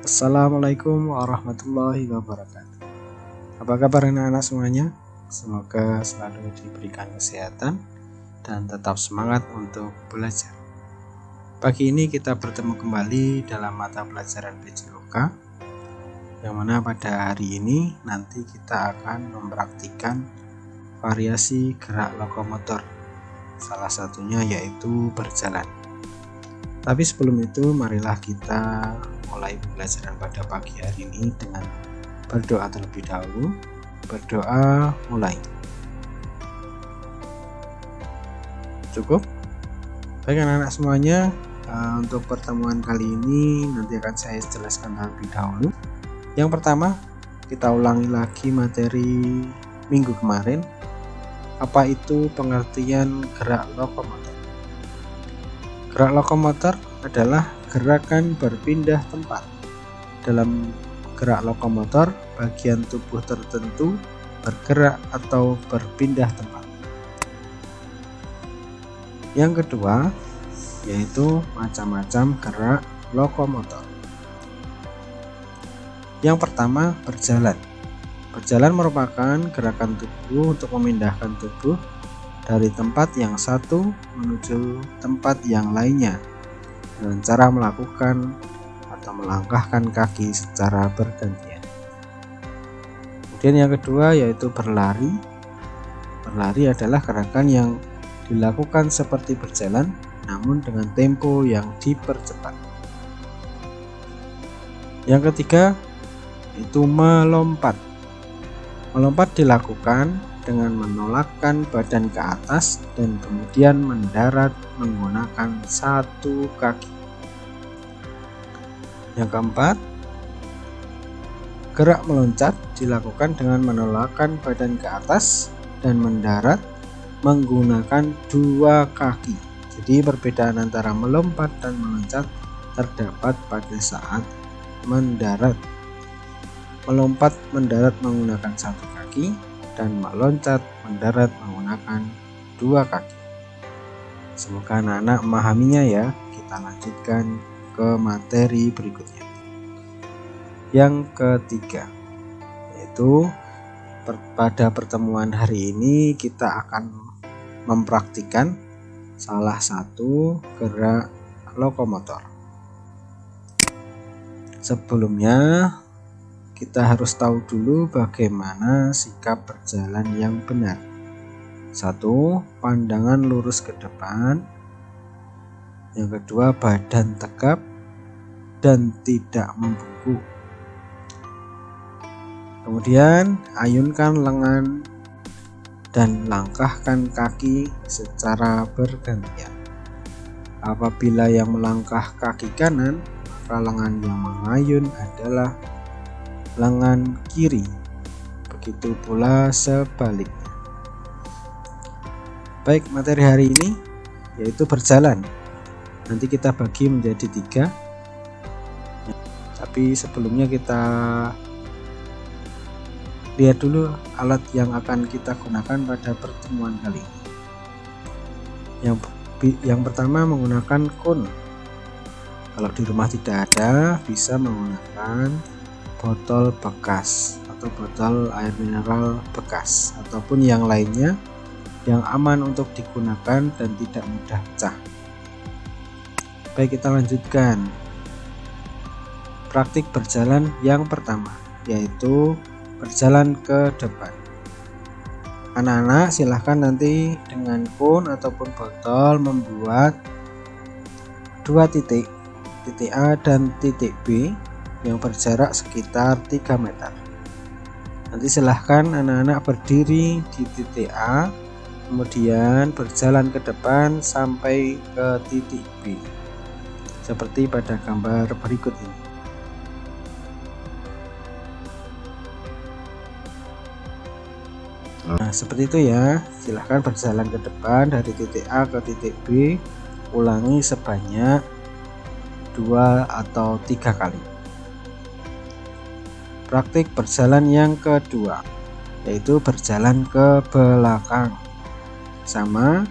Assalamualaikum warahmatullahi wabarakatuh. Apa kabar anak-anak semuanya? Semoga selalu diberikan kesehatan dan tetap semangat untuk belajar. Pagi ini kita bertemu kembali dalam mata pelajaran PJOK, yang mana pada hari ini nanti kita akan mempraktikkan variasi gerak lokomotor. Salah satunya yaitu berjalan. Tapi sebelum itu, marilah kita mulai pembelajaran pada pagi hari ini dengan berdoa terlebih dahulu. Berdoa mulai. Cukup? Baik anak-anak semuanya, untuk pertemuan kali ini nanti akan saya jelaskan terlebih dahulu. Yang pertama, kita ulangi lagi materi minggu kemarin. Apa itu pengertian gerak lokomotor? Gerak lokomotor adalah gerakan berpindah tempat. Dalam gerak lokomotor, bagian tubuh tertentu bergerak atau berpindah tempat. Yang kedua, yaitu macam-macam gerak lokomotor. Yang pertama, berjalan. Berjalan merupakan gerakan tubuh untuk memindahkan tubuh dari tempat yang satu menuju tempat yang lainnya dengan cara melakukan atau melangkahkan kaki secara bergantian. Kemudian yang kedua yaitu berlari. Berlari adalah gerakan yang dilakukan seperti berjalan namun dengan tempo yang dipercepat. Yang ketiga yaitu melompat. Melompat dilakukan dengan menolakkan badan ke atas dan kemudian mendarat menggunakan satu kaki. Yang keempat, gerak meloncat dilakukan dengan menolakkan badan ke atas dan mendarat menggunakan dua kaki. Jadi perbedaan antara melompat dan meloncat terdapat pada saat mendarat. Melompat mendarat menggunakan satu kaki dan meloncat mendarat menggunakan dua kaki. Semoga anak-anak memahaminya ya. Kita lanjutkan ke materi berikutnya. Yang ketiga, yaitu pada pertemuan hari ini kita akan mempraktikkan salah satu gerak lokomotor. Sebelumnya kita harus tahu dulu bagaimana sikap berjalan yang benar. 1. Pandangan lurus ke depan. Yang kedua, badan tegap dan tidak membungkuk. Kemudian, ayunkan lengan dan langkahkan kaki secara bergantian. Apabila yang melangkah kaki kanan, maka lengan yang mengayun adalah lengan kiri, begitu pula sebaliknya. Baik, materi hari ini yaitu berjalan. Nanti kita bagi menjadi 3. Tapi sebelumnya kita lihat dulu alat yang akan kita gunakan pada pertemuan kali ini. Yang pertama menggunakan kon. Kalau di rumah tidak ada, bisa menggunakan botol bekas atau botol air mineral bekas ataupun yang lainnya yang aman untuk digunakan dan tidak mudah pecah. Baik, kita lanjutkan praktik berjalan yang pertama, yaitu berjalan ke depan. Anak-anak silahkan nanti dengan kon ataupun botol membuat 2 titik A dan titik B yang berjarak sekitar 3 meter. Nanti silahkan anak-anak berdiri di titik A, kemudian berjalan ke depan sampai ke titik B, seperti pada gambar berikut ini. Nah, seperti itu ya. Silahkan berjalan ke depan dari titik A ke titik B. Ulangi sebanyak 2 atau 3 kali. Praktik berjalan yang kedua, yaitu berjalan ke belakang. Sama,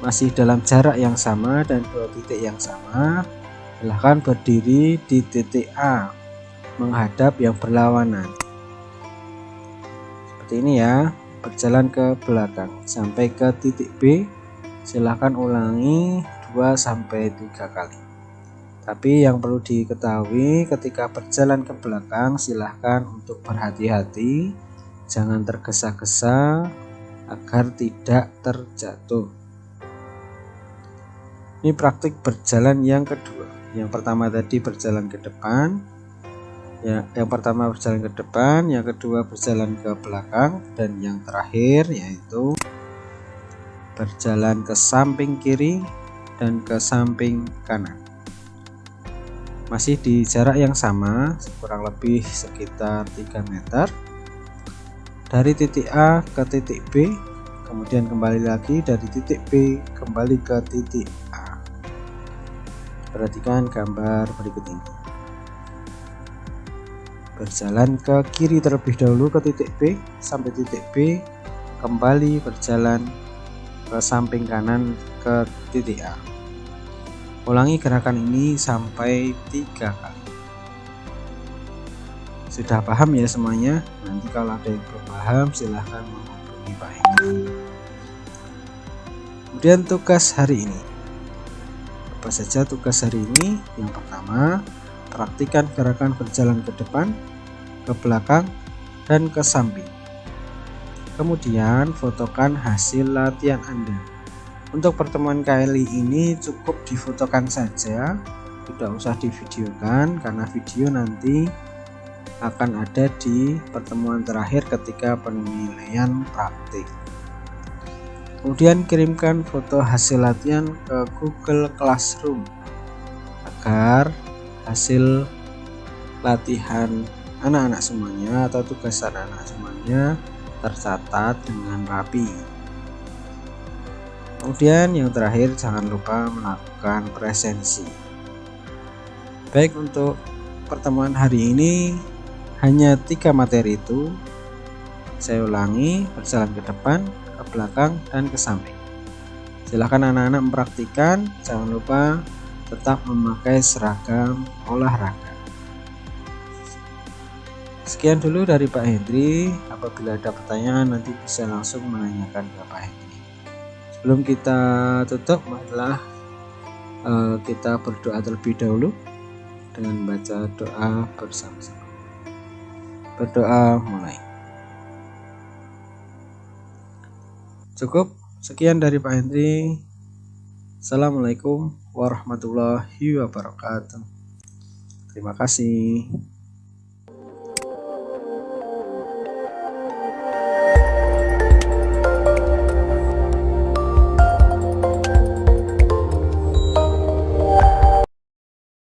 masih dalam jarak yang sama dan 2 titik yang sama. Silahkan berdiri di titik A menghadap yang berlawanan. Seperti ini ya, berjalan ke belakang sampai ke titik B. Silahkan ulangi 2-3 kali. Tapi yang perlu diketahui ketika berjalan ke belakang, silahkan untuk berhati-hati, jangan tergesa-gesa agar tidak terjatuh. Ini praktik berjalan yang kedua. Yang pertama tadi berjalan ke depan, yang pertama berjalan ke depan, yang kedua berjalan ke belakang, dan yang terakhir yaitu berjalan ke samping kiri dan ke samping kanan. Masih di jarak yang sama, kurang lebih sekitar 3 meter dari titik A ke titik B, kemudian kembali lagi dari titik B kembali ke titik A. Perhatikan gambar berikut ini. Berjalan ke kiri terlebih dahulu ke titik B sampai titik B, kembali berjalan ke samping kanan ke titik A. Ulangi gerakan ini sampai 3 kali. Sudah paham ya semuanya? Nanti kalau ada yang belum paham silahkan menghubungi Pak Hendri. Kemudian tugas hari ini. Apa saja tugas hari ini? Yang pertama, praktikkan gerakan berjalan ke depan, ke belakang, dan ke samping. Kemudian fotokan hasil latihan Anda. Untuk pertemuan kali ini cukup difotokan saja, tidak usah divideokan karena video nanti akan ada di pertemuan terakhir ketika penilaian praktik. Kemudian kirimkan foto hasil latihan ke Google Classroom agar hasil latihan anak-anak semuanya atau tugas anak-anak semuanya tercatat dengan rapi. Kemudian yang terakhir, jangan lupa melakukan presensi. Baik, untuk pertemuan hari ini hanya 3 materi itu. Saya ulangi, berjalan ke depan, ke belakang, dan ke samping. Silahkan anak-anak mempraktikkan, jangan lupa tetap memakai seragam olahraga. Sekian dulu dari Pak Hendri. Apabila ada pertanyaan nanti bisa langsung menanyakan ke Pak Hendri. Sebelum kita tutup, marilah kita berdoa terlebih dahulu dengan membaca doa bersama-sama. Berdoa mulai. Cukup, sekian dari Pak Hendri. Assalamualaikum warahmatullahi wabarakatuh. Terima kasih.